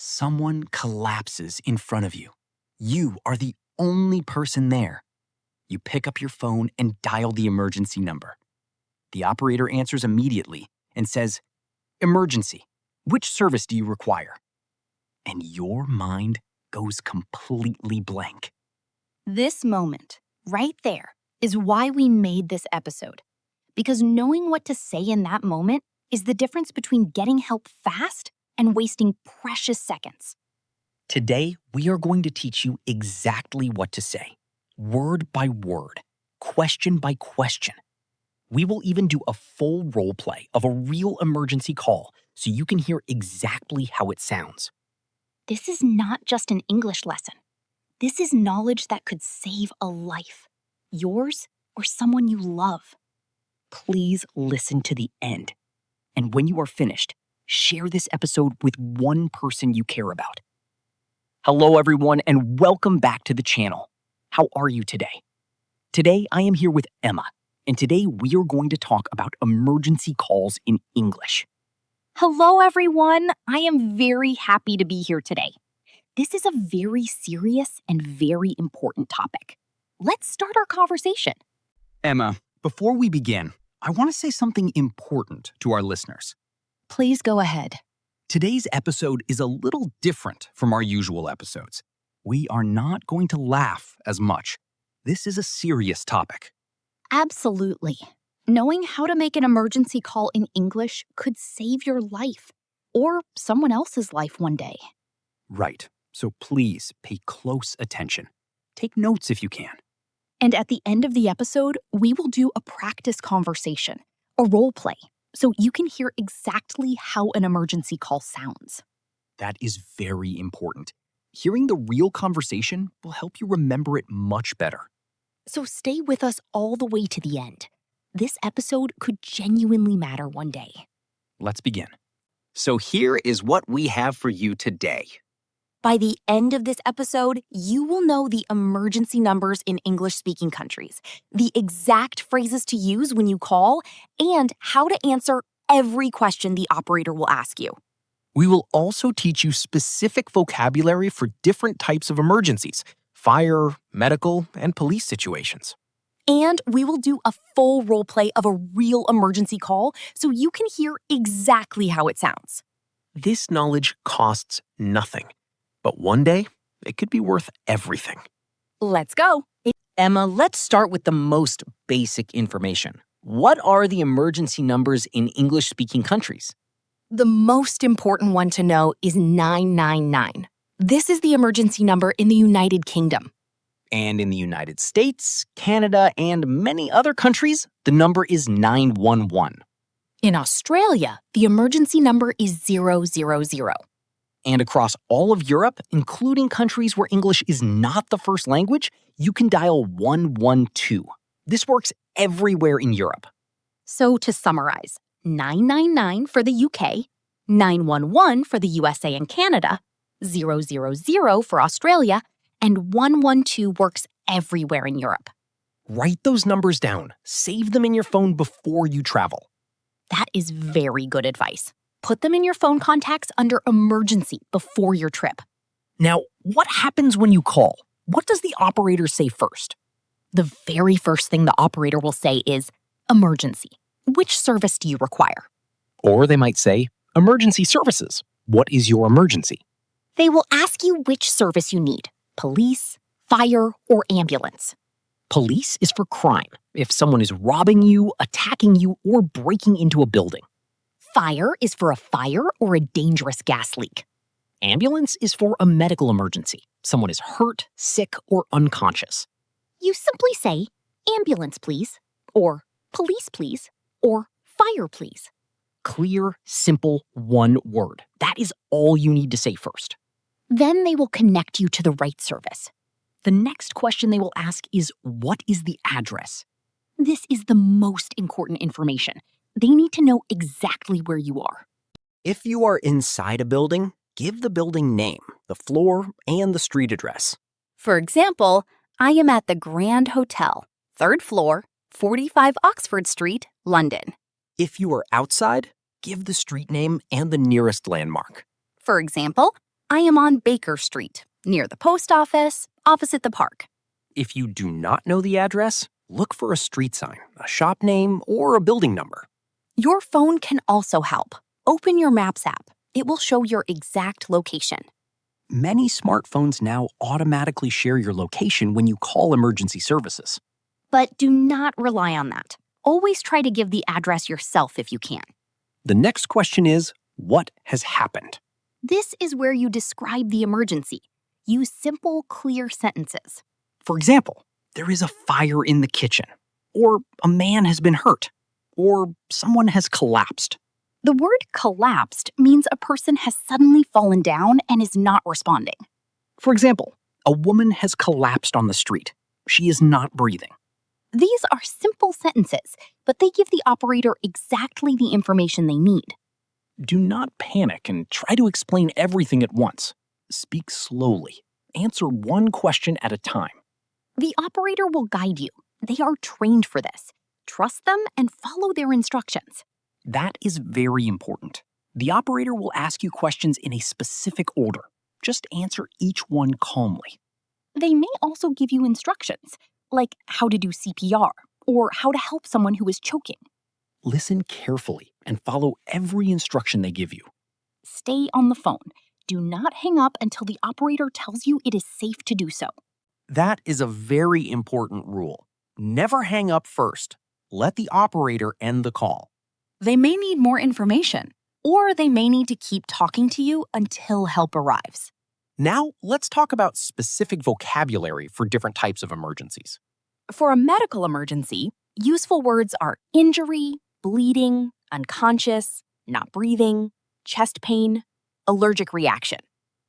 Someone collapses in front of you. You are the only person there. You pick up your phone and dial the emergency number. The operator answers immediately and says, "Emergency. Which service do you require?" And your mind goes completely blank. This moment, right there, is why we made this episode. Because knowing what to say in that moment is the difference between getting help fast and wasting precious seconds. Today, we are going to teach you exactly what to say, word by word, question by question. We will even do a full role play of a real emergency call so you can hear exactly how it sounds. This is not just an English lesson. This is knowledge that could save a life, yours or someone you love. Please listen to the end. And when you are finished, share this episode with one person you care about. Hello, everyone, and welcome back to the channel. How are you today? Today, I am here with Emma, and today we are going to talk about emergency calls in English. Hello, everyone. I am very happy to be here today. This is a very serious and very important topic. Let's start our conversation. Emma, before we begin, I want to say something important to our listeners. Please go ahead. Today's episode is a little different from our usual episodes. We are not going to laugh as much. This is a serious topic. Absolutely. Knowing how to make an emergency call in English could save your life or someone else's life one day. Right. So please pay close attention. Take notes if you can. And at the end of the episode, we will do a practice conversation, a role play, so you can hear exactly how an emergency call sounds. That is very important. Hearing the real conversation will help you remember it much better. So stay with us all the way to the end. This episode could genuinely matter one day. Let's begin. So here is what we have for you today. By the end of this episode, you will know the emergency numbers in English-speaking countries, the exact phrases to use when you call, and how to answer every question the operator will ask you. We will also teach you specific vocabulary for different types of emergencies: fire, medical, and police situations. And we will do a full role play of a real emergency call so you can hear exactly how it sounds. This knowledge costs nothing, but one day it could be worth everything. Let's go. Emma, let's start with the most basic information. What are the emergency numbers in English-speaking countries? The most important one to know is 999. This is the emergency number in the United Kingdom. And in the United States, Canada, and many other countries, the number is 911. In Australia, the emergency number is 000. And across all of Europe, including countries where English is not the first language, you can dial 112. This works everywhere in Europe. So to summarize, 999 for the UK, 911 for the USA and Canada, 000 for Australia, and 112 works everywhere in Europe. Write those numbers down. Save them in your phone before you travel. That is very good advice. Put them in your phone contacts under emergency before your trip. Now, what happens when you call? What does the operator say first? The very first thing the operator will say is, emergency. Which service do you require? Or they might say, emergency services. What is your emergency? They will ask you which service you need, police, fire, or ambulance. Police is for crime, if someone is robbing you, attacking you, or breaking into a building. Fire is for a fire or a dangerous gas leak. Ambulance is for a medical emergency. Someone is hurt, sick, or unconscious. You simply say, ambulance please, or police please, or fire please. Clear, simple, one word. That is all you need to say first. Then they will connect you to the right service. The next question they will ask is, what is the address? This is the most important information. They need to know exactly where you are. If you are inside a building, give the building name, the floor, and the street address. For example, I am at the Grand Hotel, 3rd floor, 45 Oxford Street, London. If you are outside, give the street name and the nearest landmark. For example, I am on Baker Street, near the post office, opposite the park. If you do not know the address, look for a street sign, a shop name, or a building number. Your phone can also help. Open your Maps app. It will show your exact location. Many smartphones now automatically share your location when you call emergency services. But do not rely on that. Always try to give the address yourself if you can. The next question is, what has happened? This is where you describe the emergency. Use simple, clear sentences. For example, there is a fire in the kitchen, or a man has been hurt, or someone has collapsed. The word collapsed means a person has suddenly fallen down and is not responding. For example, a woman has collapsed on the street. She is not breathing. These are simple sentences, but they give the operator exactly the information they need. Do not panic and try to explain everything at once. Speak slowly. Answer one question at a time. The operator will guide you. They are trained for this. Trust them and follow their instructions. That is very important. The operator will ask you questions in a specific order. Just answer each one calmly. They may also give you instructions, like how to do CPR or how to help someone who is choking. Listen carefully and follow every instruction they give you. Stay on the phone. Do not hang up until the operator tells you it is safe to do so. That is a very important rule. Never hang up first. Let the operator end the call. They may need more information, or they may need to keep talking to you until help arrives. Now, let's talk about specific vocabulary for different types of emergencies. For a medical emergency, useful words are injury, bleeding, unconscious, not breathing, chest pain, allergic reaction.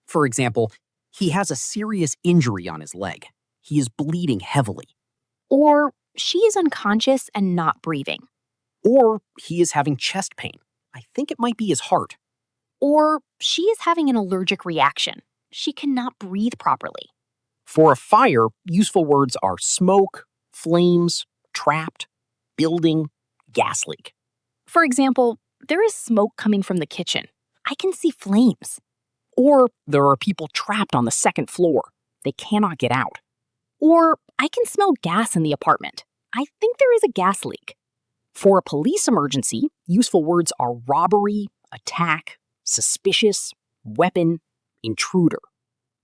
For example, he has a serious injury on his leg. He is bleeding heavily. Or she is unconscious and not breathing. Or he is having chest pain. I think it might be his heart. Or she is having an allergic reaction. She cannot breathe properly. For a fire, useful words are smoke, flames, trapped, building, gas leak. For example, there is smoke coming from the kitchen. I can see flames. Or there are people trapped on the second floor. They cannot get out. Or I can smell gas in the apartment. I think there is a gas leak. For a police emergency, useful words are robbery, attack, suspicious, weapon, intruder.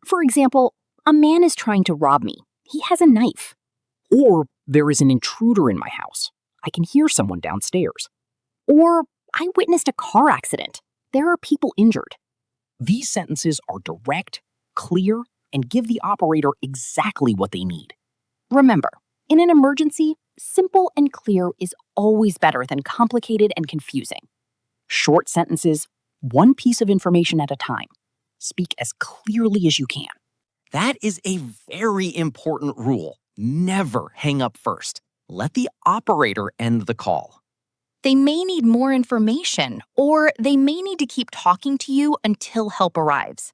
For example, a man is trying to rob me. He has a knife. Or there is an intruder in my house. I can hear someone downstairs. Or I witnessed a car accident. There are people injured. These sentences are direct, clear, and give the operator exactly what they need. Remember, in an emergency, simple and clear is always better than complicated and confusing. Short sentences, one piece of information at a time. Speak as clearly as you can. That is a very important rule. Never hang up first. Let the operator end the call. They may need more information, or they may need to keep talking to you until help arrives.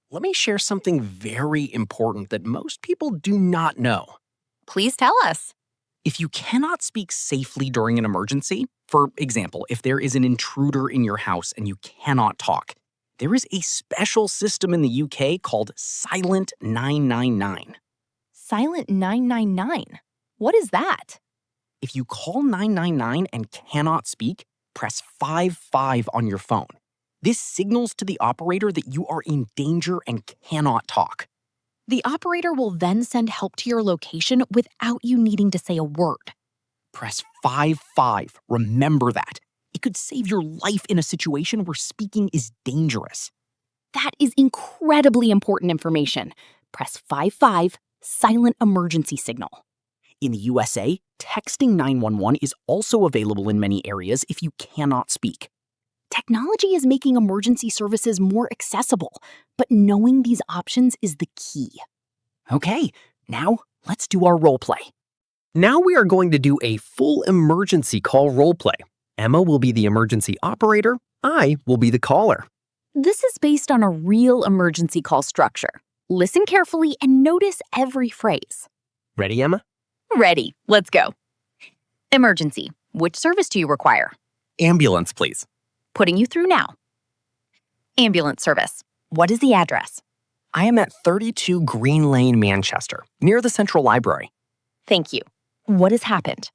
Let me share something very important that most people do not know. Please tell us. If you cannot speak safely during an emergency, for example, if there is an intruder in your house and you cannot talk, there is a special system in the UK called Silent 999. Silent 999? What is that? If you call 999 and cannot speak, press 55 on your phone. This signals to the operator that you are in danger and cannot talk. The operator will then send help to your location without you needing to say a word. Press 55. Remember that. It could save your life in a situation where speaking is dangerous. That is incredibly important information. Press 55, silent emergency signal. In the USA, texting 911 is also available in many areas if you cannot speak. Technology is making emergency services more accessible, but knowing these options is the key. Okay, now let's do our role play. Now we are going to do a full emergency call role play. Emma will be the emergency operator. I will be the caller. This is based on a real emergency call structure. Listen carefully and notice every phrase. Ready, Emma? Ready. Let's go. Emergency. Which service do you require? Ambulance, please. Putting you through now. Ambulance service. What is the address? I am at 32 Green Lane, Manchester, near the Central Library. Thank you. What has happened?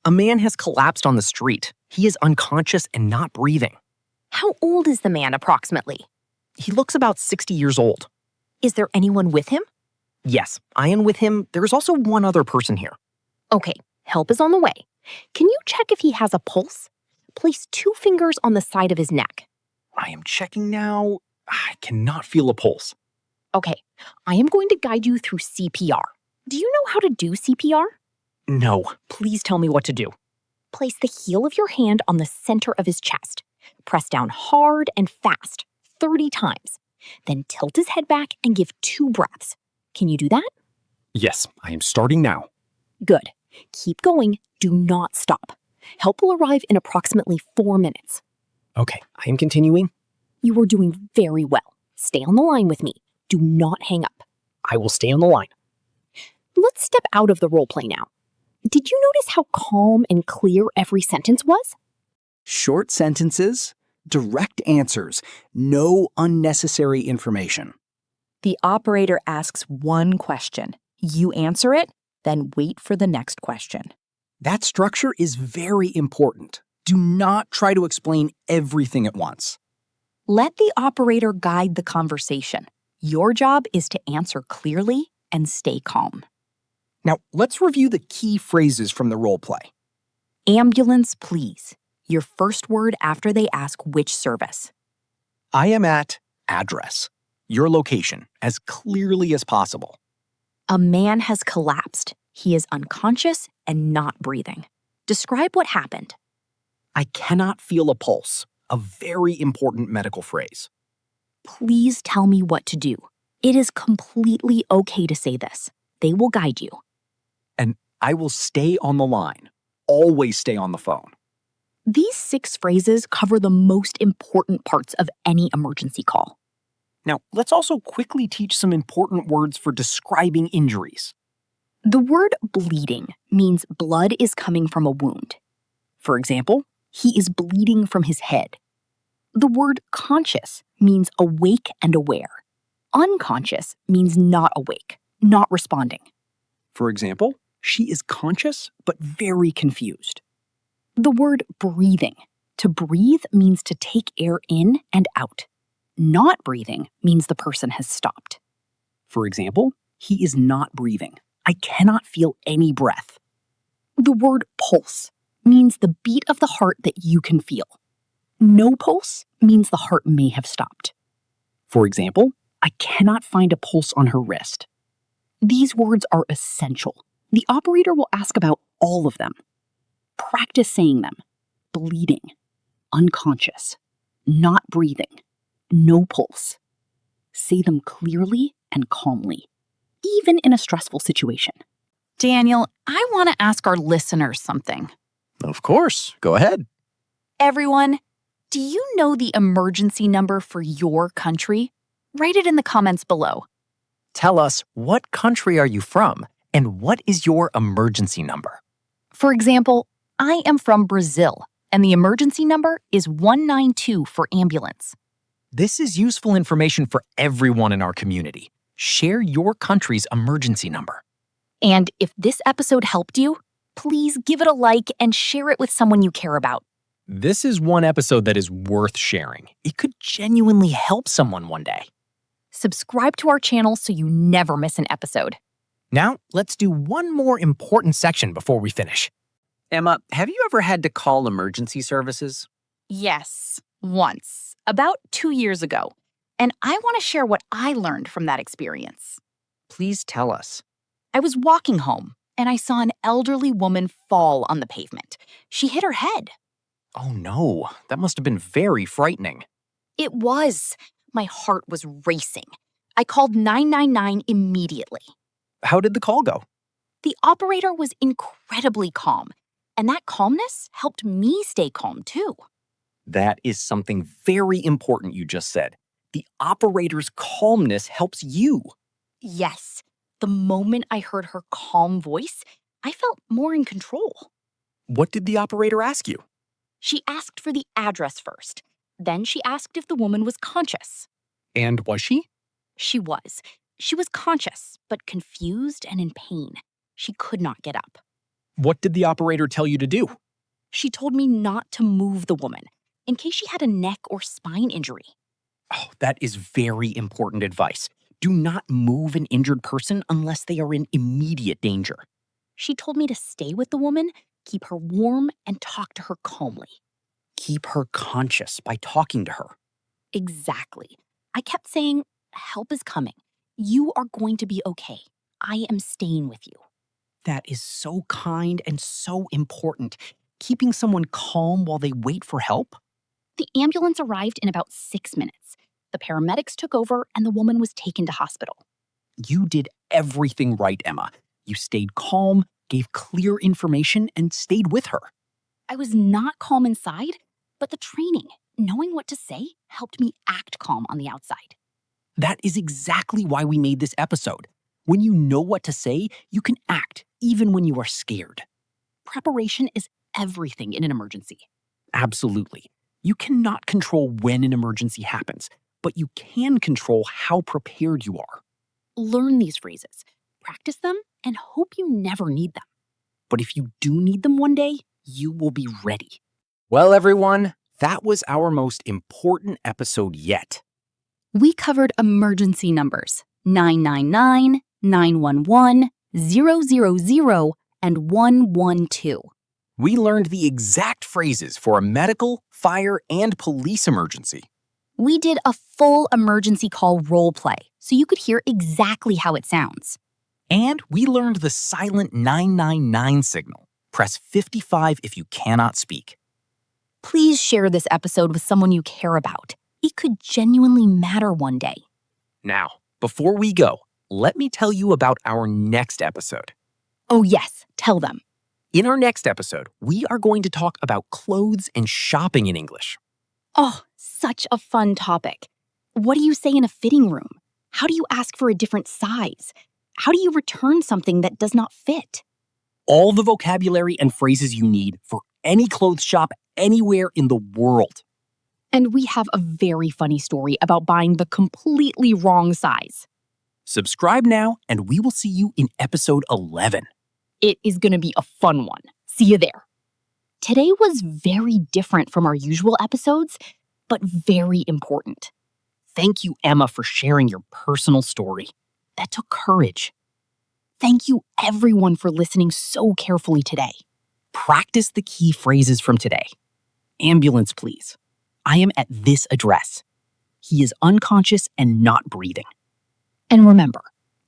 A man has collapsed on the street. He is unconscious and not breathing. How old is the man approximately? He looks about 60 years old. Is there anyone with him? Yes, I am with him. There is also one other person here. Okay, help is on the way. Can you check if he has a pulse? Place 2 fingers on the side of his neck. I am checking now. I cannot feel a pulse. Okay, I am going to guide you through CPR. Do you know how to do CPR? No, please tell me what to do. Place the heel of your hand on the center of his chest. Press down hard and fast, 30 times. Then tilt his head back and give 2 breaths. Can you do that? Yes, I am starting now. Good. Keep going. Do not stop. Help will arrive in approximately 4 minutes. Okay, I am continuing. You are doing very well. Stay on the line with me. Do not hang up. I will stay on the line. Let's step out of the role play now. Did you notice how calm and clear every sentence was? Short sentences, direct answers, no unnecessary information. The operator asks one question. You answer it, then wait for the next question. That structure is very important. Do not try to explain everything at once. Let the operator guide the conversation. Your job is to answer clearly and stay calm. Now, let's review the key phrases from the role play. Ambulance, please. Your first word after they ask which service. I am at address, your location, as clearly as possible. A man has collapsed. He is unconscious and not breathing. Describe what happened. I cannot feel a pulse, a very important medical phrase. Please tell me what to do. It is completely okay to say this. They will guide you. And I will stay on the line. Always stay on the phone. These 6 phrases cover the most important parts of any emergency call. Now, let's also quickly teach some important words for describing injuries. The word bleeding means blood is coming from a wound. For example, he is bleeding from his head. The word conscious means awake and aware. Unconscious means not awake, not responding. For example, she is conscious but very confused. The word breathing. To breathe means to take air in and out. Not breathing means the person has stopped. For example, he is not breathing. I cannot feel any breath. The word pulse means the beat of the heart that you can feel. No pulse means the heart may have stopped. For example, I cannot find a pulse on her wrist. These words are essential. The operator will ask about all of them. Practice saying them. Bleeding, unconscious, not breathing, no pulse. Say them clearly and calmly, even in a stressful situation. Daniel, I want to ask our listeners something. Of course, go ahead. Everyone, do you know the emergency number for your country? Write it in the comments below. Tell us, what country are you from and what is your emergency number? For example, I am from Brazil, and the emergency number is 192 for ambulance. This is useful information for everyone in our community. Share your country's emergency number. And if this episode helped you, please give it a like and share it with someone you care about. This is one episode that is worth sharing. It could genuinely help someone one day. Subscribe to our channel so you never miss an episode. Now, let's do one more important section before we finish. Emma, have you ever had to call emergency services? Yes, once, about 2 years ago. And I want to share what I learned from that experience. Please tell us. I was walking home, and I saw an elderly woman fall on the pavement. She hit her head. Oh no, that must have been very frightening. It was. My heart was racing. I called 999 immediately. How did the call go? The operator was incredibly calm, and that calmness helped me stay calm too. That is something very important you just said. The operator's calmness helps you. Yes, the moment I heard her calm voice, I felt more in control. What did the operator ask you? She asked for the address first. Then she asked if the woman was conscious. And was she? She was. She was conscious, but confused and in pain. She could not get up. What did the operator tell you to do? She told me not to move the woman in case she had a neck or spine injury. Oh, that is very important advice. Do not move an injured person unless they are in immediate danger. She told me to stay with the woman, keep her warm, and talk to her calmly. Keep her conscious by talking to her. Exactly. I kept saying, help is coming. You are going to be okay. I am staying with you. That is so kind and so important. Keeping someone calm while they wait for help? The ambulance arrived in about 6 minutes. The paramedics took over and the woman was taken to hospital. You did everything right, Emma. You stayed calm, gave clear information, and stayed with her. I was not calm inside, but the training, knowing what to say, helped me act calm on the outside. That is exactly why we made this episode. When you know what to say, you can act even when you are scared. Preparation is everything in an emergency. Absolutely. You cannot control when an emergency happens, but you can control how prepared you are. Learn these phrases, practice them, and hope you never need them. But if you do need them one day, you will be ready. Well, everyone, that was our most important episode yet. We covered emergency numbers 999, 911, 000, and 112. We learned the exact phrases for a medical, fire, and police emergency. We did a full emergency call role play so you could hear exactly how it sounds. And we learned the silent 999 signal. Press 55 if you cannot speak. Please share this episode with someone you care about. It could genuinely matter one day. Now, before we go, let me tell you about our next episode. Oh yes, tell them. In our next episode, we are going to talk about clothes and shopping in English. Oh, such a fun topic. What do you say in a fitting room? How do you ask for a different size? How do you return something that does not fit? All the vocabulary and phrases you need for any clothes shop anywhere in the world. And we have a very funny story about buying the completely wrong size. Subscribe now, and we will see you in episode 11. It is going to be a fun one. See you there. Today was very different from our usual episodes, but very important. Thank you, Emma, for sharing your personal story. That took courage. Thank you, everyone, for listening so carefully today. Practice the key phrases from today. Ambulance, please. I am at this address. He is unconscious and not breathing. And remember,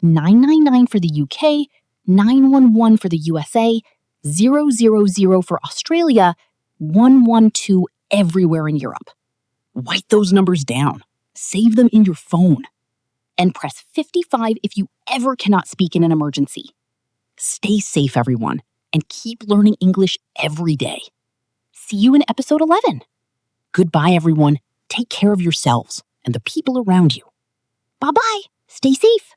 999 for the UK, 911 for the USA, 000 for Australia, 112 everywhere in Europe. Write those numbers down. Save them in your phone. And press 55 if you ever cannot speak in an emergency. Stay safe, everyone, and keep learning English every day. See you in episode 11. Goodbye, everyone. Take care of yourselves and the people around you. Bye-bye. Stay safe.